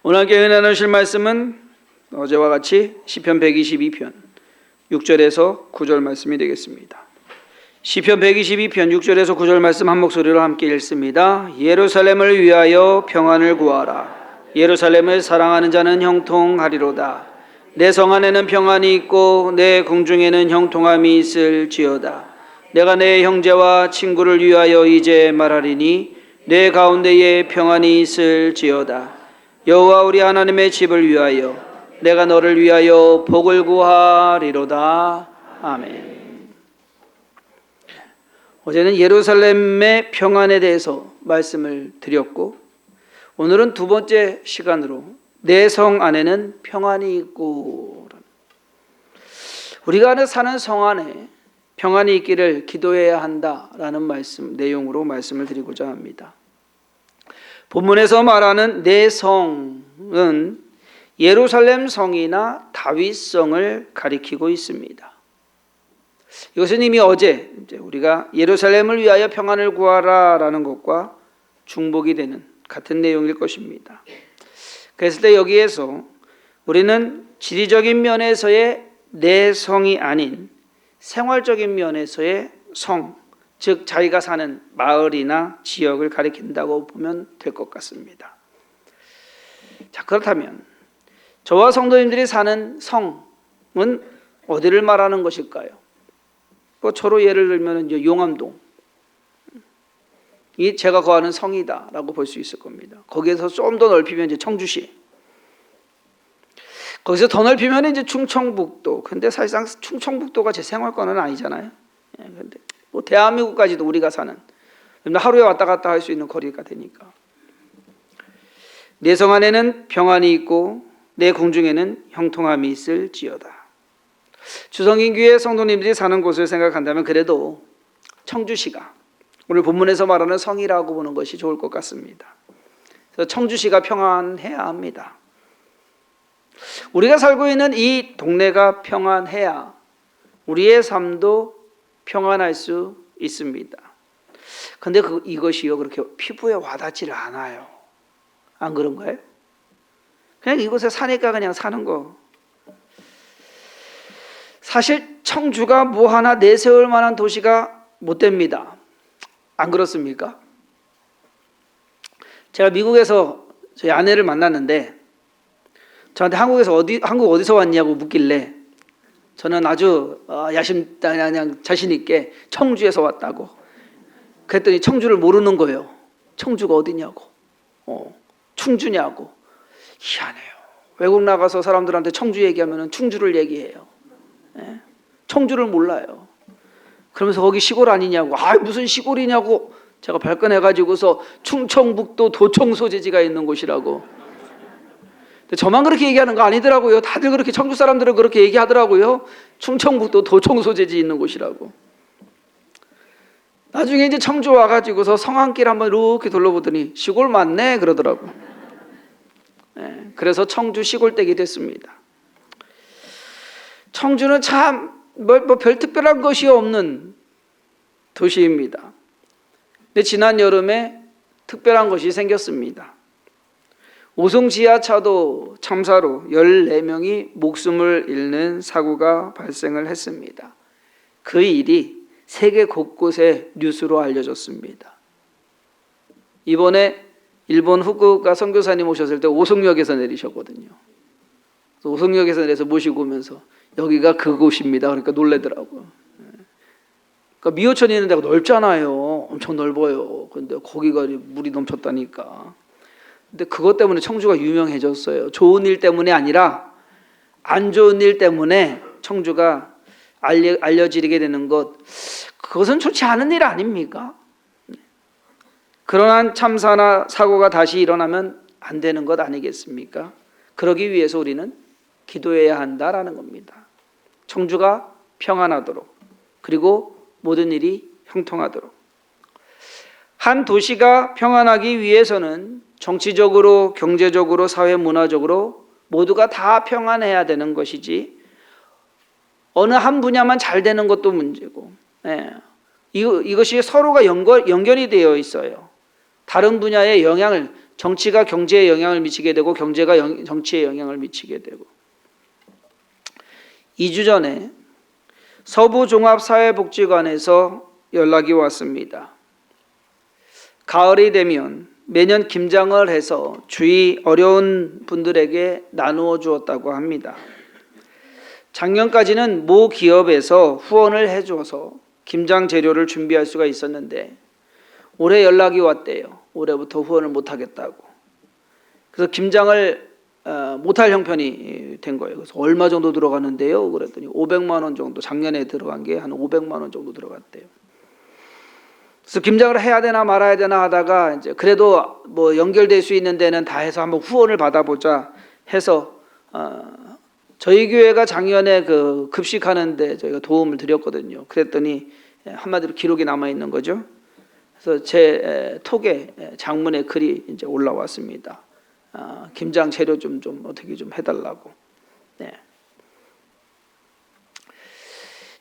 오늘 함께 은혜 나누실 말씀은 어제와 같이 시편 122편 6절에서 9절 말씀이 되겠습니다. 시편 122편 6절에서 9절 말씀 한 목소리로 함께 읽습니다. 예루살렘을 위하여 평안을 구하라. 예루살렘을 사랑하는 자는 형통하리로다. 내 성 안에는 평안이 있고 내 궁중에는 형통함이 있을지어다. 내가 내 형제와 친구를 위하여 이제 말하리니 내 가운데에 평안이 있을지어다. 여호와 우리 하나님의 집을 위하여 내가 너를 위하여 복을 구하리로다. 아멘. 어제는 예루살렘의 평안에 대해서 말씀을 드렸고, 오늘은 두 번째 시간으로 내 성 안에는 평안이 있고, 우리가 사는 성 안에 평안이 있기를 기도해야 한다라는 내용으로 말씀을 드리고자 합니다. 본문에서 말하는 내 성은 예루살렘 성이나 다윗 성을 가리키고 있습니다. 이것은 이미 어제 우리가 예루살렘을 위하여 평안을 구하라라는 것과 중복이 되는 같은 내용일 것입니다. 그랬을 때 여기에서 우리는 지리적인 면에서의 내 성이 아닌 생활적인 면에서의 성, 즉 자기가 사는 마을이나 지역을 가리킨다고 보면 될 것 같습니다. 자, 그렇다면 저와 성도님들이 사는 성은 어디를 말하는 것일까요? 저로 예를 들면 이제 용암동, 이 제가 거하는 성이다라고 볼 수 있을 겁니다. 거기에서 좀 더 넓히면 이제 청주시, 거기서 더 넓히면 이제 충청북도. 근데 사실상 충청북도가 제 생활권은 아니잖아요. 근데 대한민국까지도 우리가 사는, 하루에 왔다 갔다 할 수 있는 거리가 되니까. 내 성 안에는 평안이 있고 내 궁중에는 형통함이 있을지어다. 주성인교회 성도님들이 사는 곳을 생각한다면 그래도 청주시가 오늘 본문에서 말하는 성이라고 보는 것이 좋을 것 같습니다. 그래서 청주시가 평안해야 합니다. 우리가 살고 있는 이 동네가 평안해야 우리의 삶도 평안할 수 있습니다. 근데 이것이요 그렇게 피부에 와닿지를 않아요. 안 그런가요? 그냥 이곳에 사니까 그냥 사는 거. 사실 청주가 뭐 하나 내세울 만한 도시가 못 됩니다. 안 그렇습니까? 제가 미국에서 저희 아내를 만났는데 저한테 한국 어디서 왔냐고 묻길래 저는 아주 그냥 자신 있게 청주에서 왔다고. 그랬더니 청주를 모르는 거예요. 청주가 어디냐고, 충주냐고. 희한해요. 외국 나가서 사람들한테 청주 얘기하면 충주를 얘기해요. 청주를 몰라요. 그러면서 거기 시골 아니냐고. 무슨 시골이냐고 제가 발끈해가지고서 충청북도 도청 소재지가 있는 곳이라고. 저만 그렇게 얘기하는 거 아니더라고요. 다들 그렇게 청주 사람들은 그렇게 얘기하더라고요. 충청북도 도청 소재지 있는 곳이라고. 나중에 이제 청주 와가지고서 성안길 한번 이렇게 둘러보더니 시골 맞네 그러더라고. 그래서 청주 시골댁이 됐습니다. 청주는 참 별 특별한 것이 없는 도시입니다. 근데 지난 여름에 특별한 것이 생겼습니다. 오송 지하차도 참사로 14명이 목숨을 잃는 사고가 발생을 했습니다. 그 일이 세계 곳곳에 뉴스로 알려졌습니다. 이번에 일본 후쿠오카 선교사님 오셨을 때 오송역에서 내리셨거든요. 오송역에서 내려서 모시고 오면서 여기가 그곳입니다. 그러니까 놀래더라고요. 그러니까 미호천이 있는 데가 넓잖아요. 엄청 넓어요. 근데 거기가 물이 넘쳤다니까. 근데 그것 때문에 청주가 유명해졌어요. 좋은 일 때문이 아니라 안 좋은 일 때문에 청주가 알려지게 되는 것, 그것은 좋지 않은 일 아닙니까? 그러한 참사나 사고가 다시 일어나면 안 되는 것 아니겠습니까? 그러기 위해서 우리는 기도해야 한다라는 겁니다. 청주가 평안하도록, 그리고 모든 일이 형통하도록. 한 도시가 평안하기 위해서는 정치적으로, 경제적으로, 사회 문화적으로 모두가 다 평안해야 되는 것이지 어느 한 분야만 잘 되는 것도 문제고, 이것이 서로가 연결이 되어 있어요. 다른 분야에 영향을 정치가 경제에 영향을 미치게 되고 경제가 정치에 영향을 미치게 되고. 2주 전에 서부종합사회복지관에서 연락이 왔습니다. 가을이 되면 매년 김장을 해서 주위 어려운 분들에게 나누어 주었다고 합니다. 작년까지는 모 기업에서 후원을 해줘서 김장 재료를 준비할 수가 있었는데 올해 연락이 왔대요. 올해부터 후원을 못하겠다고. 그래서 김장을 못할 형편이 된 거예요. 그래서 얼마 정도 들어가는데요? 그랬더니 500만 원 정도, 작년에 들어간 게 한 500만 원 정도 들어갔대요. 그래서 김장을 해야 되나 말아야 되나 하다가 이제 그래도 뭐 연결될 수 있는 데는 다 해서 한번 후원을 받아보자 해서 저희 교회가 작년에 그 급식하는데 저희가 도움을 드렸거든요. 그랬더니 한마디로 기록이 남아 있는 거죠. 그래서 제 톡에 장문의 글이 이제 올라왔습니다. 김장 재료 좀 어떻게 좀 해달라고. 네.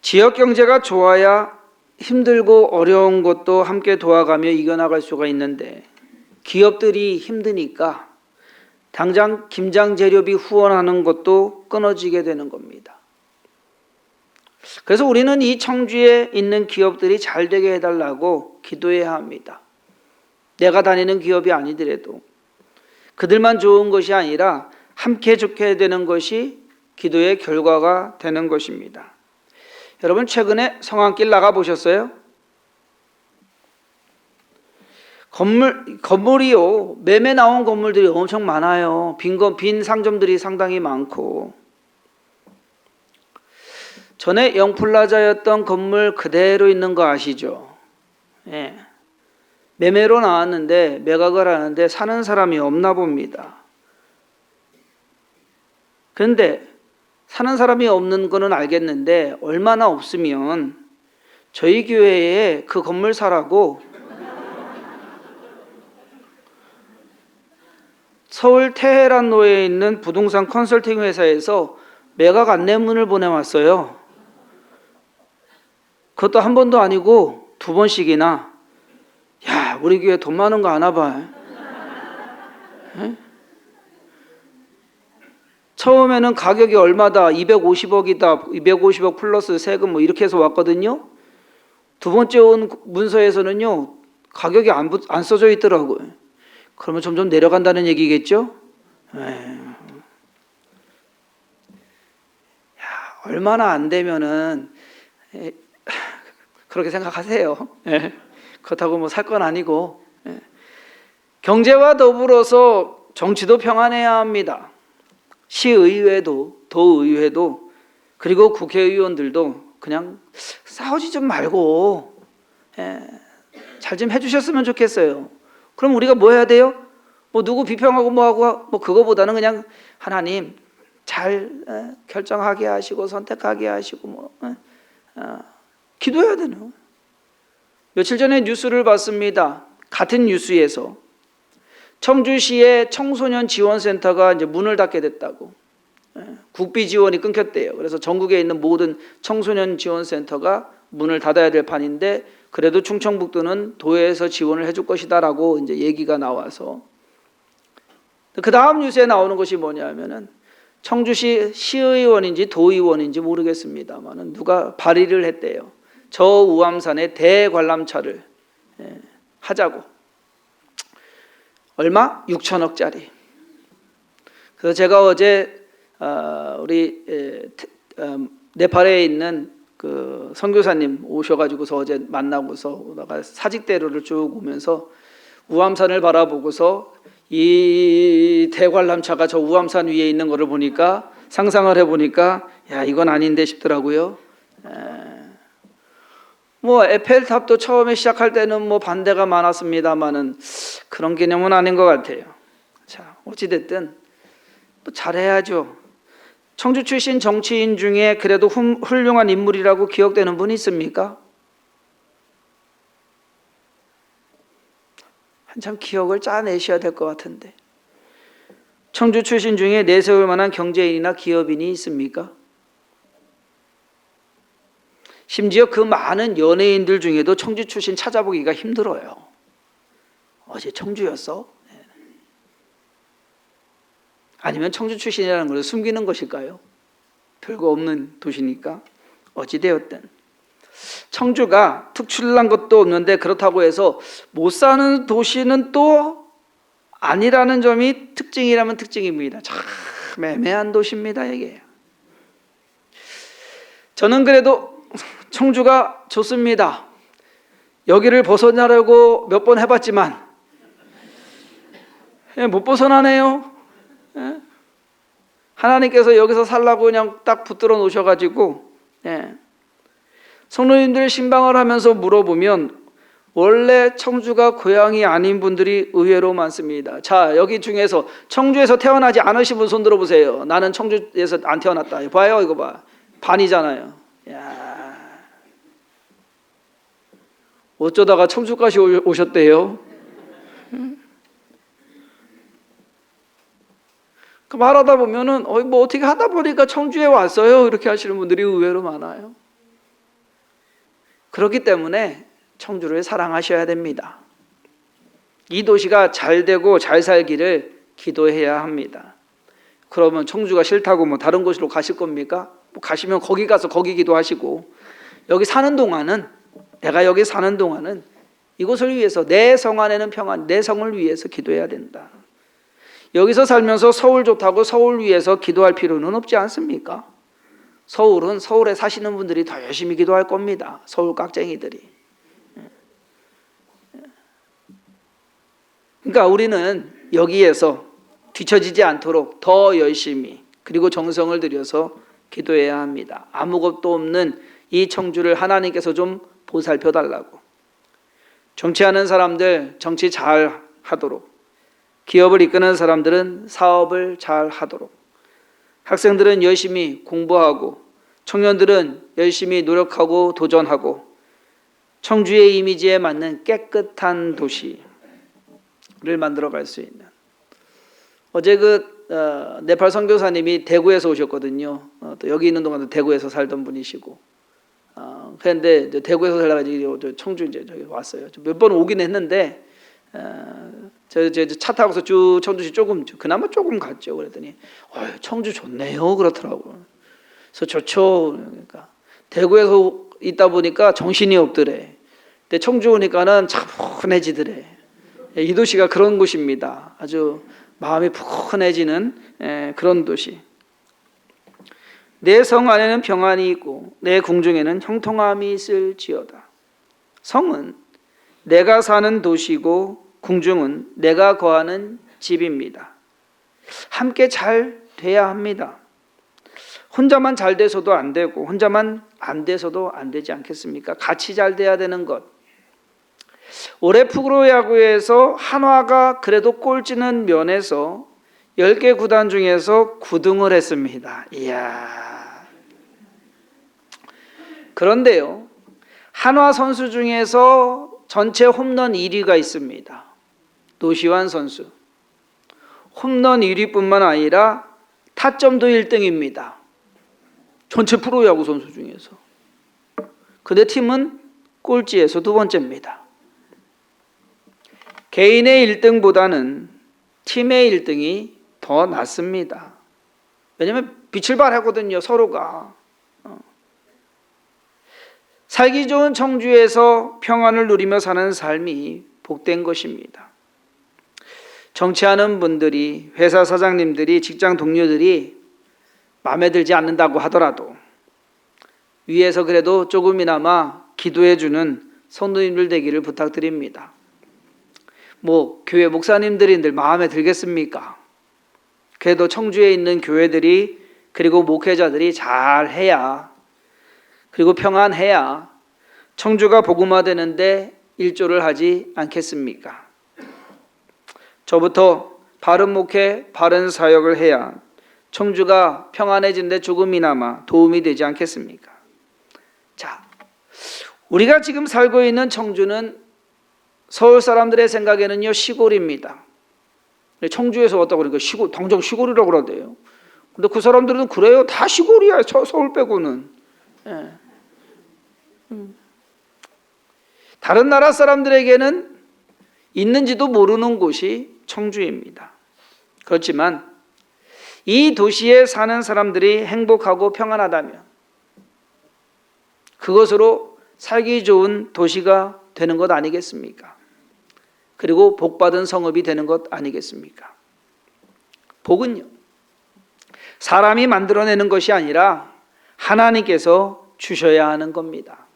지역 경제가 좋아야 힘들고 어려운 것도 함께 도와가며 이겨나갈 수가 있는데 기업들이 힘드니까 당장 김장 재료비 후원하는 것도 끊어지게 되는 겁니다. 그래서 우리는 이 청주에 있는 기업들이 잘 되게 해달라고 기도해야 합니다. 내가 다니는 기업이 아니더라도 그들만 좋은 것이 아니라 함께 좋게 되는 것이 기도의 결과가 되는 것입니다. 여러분 최근에 성안길 나가 보셨어요? 건물이요. 매매 나온 건물들이 엄청 많아요. 빈 상점들이 상당히 많고. 전에 영플라자였던 건물 그대로 있는 거 아시죠? 예. 매매로 나왔는데 매각을 하는데 사는 사람이 없나 봅니다. 그런데 사는 사람이 없는 거는 알겠는데 얼마나 없으면 저희 교회에 그 건물 사라고 서울 테헤란로에 있는 부동산 컨설팅 회사에서 매각 안내문을 보내왔어요. 그것도 한 번도 아니고 2번씩이나. 야, 우리 교회 돈 많은 거 아나 봐. 에? 처음에는 가격이 얼마다 250억이다 250억 플러스 세금 뭐 이렇게 해서 왔거든요. 2번째 온 문서에서는요 가격이 안 써져 있더라고요. 그러면 점점 내려간다는 얘기겠죠. 야, 얼마나 안 되면은 그렇게 생각하세요. 그렇다고 뭐 살 건 아니고. 경제와 더불어서 정치도 평안해야 합니다. 시의회도 도의회도 그리고 국회의원들도 그냥 싸우지 좀 말고 잘 좀 해주셨으면 좋겠어요. 그럼 우리가 뭐 해야 돼요? 뭐 누구 비평하고 뭐하고 뭐 그거보다는 그냥 하나님 잘 결정하게 하시고 선택하게 하시고 뭐 기도해야 되는. 며칠 전에 뉴스를 봤습니다. 같은 뉴스에서 청주시의 청소년 지원센터가 이제 문을 닫게 됐다고. 국비 지원이 끊겼대요. 그래서 전국에 있는 모든 청소년 지원센터가 문을 닫아야 될 판인데 그래도 충청북도는 도에서 지원을 해줄 것이다라고 이제 얘기가 나와서 그 다음 뉴스에 나오는 것이 뭐냐면은 청주시 시의원인지 도의원인지 모르겠습니다만은 누가 발의를 했대요. 저 우암산에 대관람차를 하자고. 얼마? 6천억짜리. 그래서 제가 어제 우리 네팔에 있는 그 선교사님 오셔가지고서 어제 만나고서 오다가 사직대로를 쭉 오면서 우암산을 바라보고서 이 대관람차가 저 우암산 위에 있는 거를 보니까 상상을 해보니까 야 이건 아닌데 싶더라고요. 뭐 에펠탑도 처음에 시작할 때는 뭐 반대가 많았습니다만은 그런 개념은 아닌 것 같아요. 자, 어찌됐든 또 잘해야죠. 청주 출신 정치인 중에 그래도 훌륭한 인물이라고 기억되는 분이 있습니까? 한참 기억을 짜내셔야 될 것 같은데 청주 출신 중에 내세울 만한 경제인이나 기업인이 있습니까? 심지어 그 많은 연예인들 중에도 청주 출신 찾아보기가 힘들어요. 어제 청주였어? 아니면 청주 출신이라는 걸 숨기는 것일까요? 별거 없는 도시니까. 어찌되었든 청주가 특출난 것도 없는데 그렇다고 해서 못 사는 도시는 또 아니라는 점이 특징이라면 특징입니다. 참 애매한 도시입니다. 이게. 저는 그래도 청주가 좋습니다. 여기를 벗어나려고 몇 번 해봤지만 못 벗어나네요. 하나님께서 여기서 살라고 그냥 딱 붙들어 놓으셔가지고, 성도님들 신방을 하면서 물어보면 원래 청주가 고향이 아닌 분들이 의외로 많습니다. 자, 여기 중에서 청주에서 태어나지 않으신 분 손 들어보세요. 나는 청주에서 안 태어났다. 봐요, 이거 봐. 반이잖아요. 야, 어쩌다가 청주까지 오셨대요. 그 말하다 보면은 뭐 어떻게 하다 보니까 청주에 왔어요. 이렇게 하시는 분들이 의외로 많아요. 그렇기 때문에 청주를 사랑하셔야 됩니다. 이 도시가 잘 되고 잘 살기를 기도해야 합니다. 그러면 청주가 싫다고 뭐 다른 곳으로 가실 겁니까? 뭐 가시면 거기 가서 거기 기도하시고, 여기 사는 동안은, 내가 여기 사는 동안은 이곳을 위해서, 내 성 안에는 평안, 내 성을 위해서 기도해야 된다. 여기서 살면서 서울 좋다고 서울 위해서 기도할 필요는 없지 않습니까? 서울은 서울에 사시는 분들이 더 열심히 기도할 겁니다. 서울 깍쟁이들이. 그러니까 우리는 여기에서 뒤처지지 않도록 더 열심히 그리고 정성을 들여서 기도해야 합니다. 아무것도 없는 이 청주를 하나님께서 좀 보살펴 달라고. 정치하는 사람들 정치 잘 하도록, 기업을 이끄는 사람들은 사업을 잘 하도록, 학생들은 열심히 공부하고, 청년들은 열심히 노력하고 도전하고, 청주의 이미지에 맞는 깨끗한 도시를 만들어갈 수 있는. 어제 네팔 선교사님이 대구에서 오셨거든요. 또 여기 있는 동안도 대구에서 살던 분이시고, 그런데 대구에서 살아가지고 청주 이제 저기 왔어요. 몇 번 오긴 했는데, 저 차 타고서 쭉 청주시 그나마 조금 갔죠. 그랬더니 청주 좋네요 그렇더라고요. 그래서 좋죠. 그러니까 대구에서 있다 보니까 정신이 없더래. 근데 청주 오니까는 차분해지더래. 이 도시가 그런 곳입니다. 아주 마음이 푸근해지는 그런 도시. 내 성 안에는 평안이 있고 내 궁중에는 형통함이 있을지어다. 성은 내가 사는 도시고 궁중은 내가 거하는 집입니다. 함께 잘 돼야 합니다. 혼자만 잘 돼서도 안 되고 혼자만 안 돼서도 안 되지 않겠습니까? 같이 잘 돼야 되는 것. 올해 프로야구에서 한화가 그래도 꼴찌는 면에서 10개 구단 중에서 9등을 했습니다. 이야. 그런데요, 한화 선수 중에서 전체 홈런 1위가 있습니다. 노시환 선수. 홈런 1위뿐만 아니라 타점도 1등입니다. 전체 프로야구 선수 중에서. 그런데 팀은 꼴찌에서 두 번째입니다. 개인의 1등보다는 팀의 1등이 더 낫습니다. 왜냐하면 빛을 발하거든요, 서로가. 살기 좋은 청주에서 평안을 누리며 사는 삶이 복된 것입니다. 정치하는 분들이, 회사 사장님들이, 직장 동료들이 마음에 들지 않는다고 하더라도 위에서 그래도 조금이나마 기도해주는 성도님들 되기를 부탁드립니다. 뭐 교회 목사님들인들 마음에 들겠습니까? 그래도 청주에 있는 교회들이 그리고 목회자들이 잘해야, 그리고 평안해야 청주가 복음화되는데 일조를 하지 않겠습니까? 저부터 바른 목회, 바른 사역을 해야 청주가 평안해지는데 조금이나마 도움이 되지 않겠습니까? 자, 우리가 지금 살고 있는 청주는 서울 사람들의 생각에는요, 시골입니다. 청주에서 왔다고 그러니까 시골, 당장 시골이라고 그러대요. 근데 그 사람들은 그래요. 다 시골이야, 서울 빼고는. 예. 다른 나라 사람들에게는 있는지도 모르는 곳이 청주입니다. 그렇지만 이 도시에 사는 사람들이 행복하고 평안하다면 그것으로 살기 좋은 도시가 되는 것 아니겠습니까? 그리고 복받은 성읍이 되는 것 아니겠습니까? 복은요, 사람이 만들어내는 것이 아니라 하나님께서 주셔야 하는 겁니다.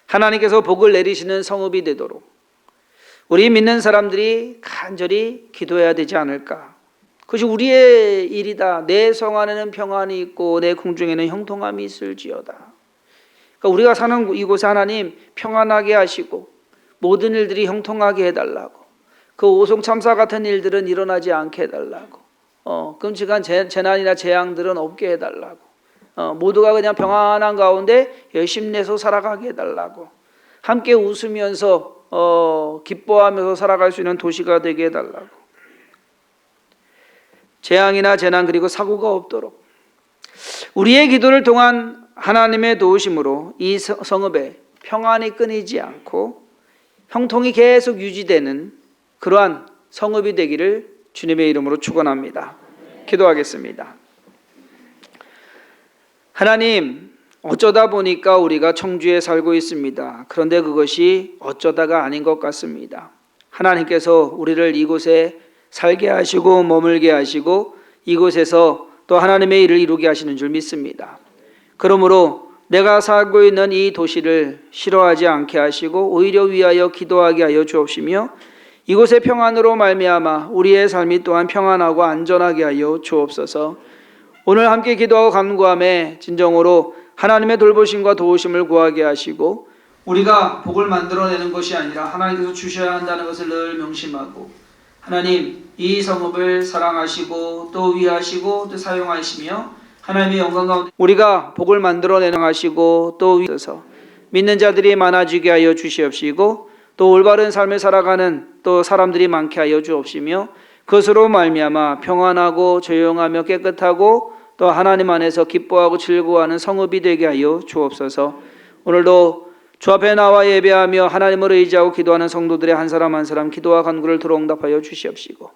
하나님께서 복을 내리시는 성읍이 되도록 우리 믿는 사람들이 간절히 기도해야 되지 않을까? 그것이 우리의 일이다. 내 성 안에는 평안이 있고 내 궁중에는 형통함이 있을지어다. 그러니까 우리가 사는 이곳에 하나님 평안하게 하시고 모든 일들이 형통하게 해달라고, 그 오송참사 같은 일들은 일어나지 않게 해달라고, 끔찍한 재난이나 재앙들은 없게 해달라고, 모두가 그냥 평안한 가운데 열심내서 살아가게 해달라고, 함께 웃으면서 기뻐하면서 살아갈 수 있는 도시가 되게 해달라고, 재앙이나 재난 그리고 사고가 없도록 우리의 기도를 통한 하나님의 도우심으로 이 성읍에 평안이 끊이지 않고 형통이 계속 유지되는 그러한 성읍이 되기를 주님의 이름으로 축원합니다. 기도하겠습니다. 하나님, 어쩌다 보니까 우리가 청주에 살고 있습니다. 그런데 그것이 어쩌다가 아닌 것 같습니다. 하나님께서 우리를 이곳에 살게 하시고 머물게 하시고 이곳에서 또 하나님의 일을 이루게 하시는 줄 믿습니다. 그러므로 내가 살고 있는 이 도시를 싫어하지 않게 하시고 오히려 위하여 기도하게 하여 주옵시며 이곳의 평안으로 말미암아 우리의 삶이 또한 평안하고 안전하게 하여 주옵소서. 오늘 함께 기도하고 간구함에 진정으로 하나님의 돌보심과 도우심을 구하게 하시고 우리가 복을 만들어내는 것이 아니라 하나님께서 주셔야 한다는 것을 늘 명심하고 하나님 이 성읍을 사랑하시고 또 위하시고 또 사용하시며 하나님의 영광 가운데 우리가 복을 만들어내는 하시고 또 위해서 믿는 자들이 많아지게 하여 주시옵시고 또 올바른 삶을 살아가는 또 사람들이 많게 하여 주옵시며 그것으로 말미암아 평안하고 조용하며 깨끗하고 또 하나님 안에서 기뻐하고 즐거워하는 성읍이 되게 하여 주옵소서. 오늘도 주 앞에 나와 예배하며 하나님을 의지하고 기도하는 성도들의 한 사람 한 사람 기도와 간구를 들어응답하여 주시옵시고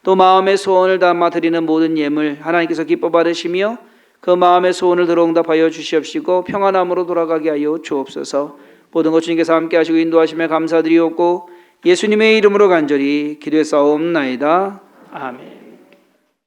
또 마음의 소원을 담아 드리는 모든 예물 하나님께서 기뻐 받으시며 그 마음의 소원을 들어응답하여 주시옵시고 평안함으로 돌아가게 하여 주옵소서. 모든 것 주님께서 함께 하시고 인도하심에 감사드리옵고 예수님의 이름으로 간절히 기도했사옵나이다. 아멘.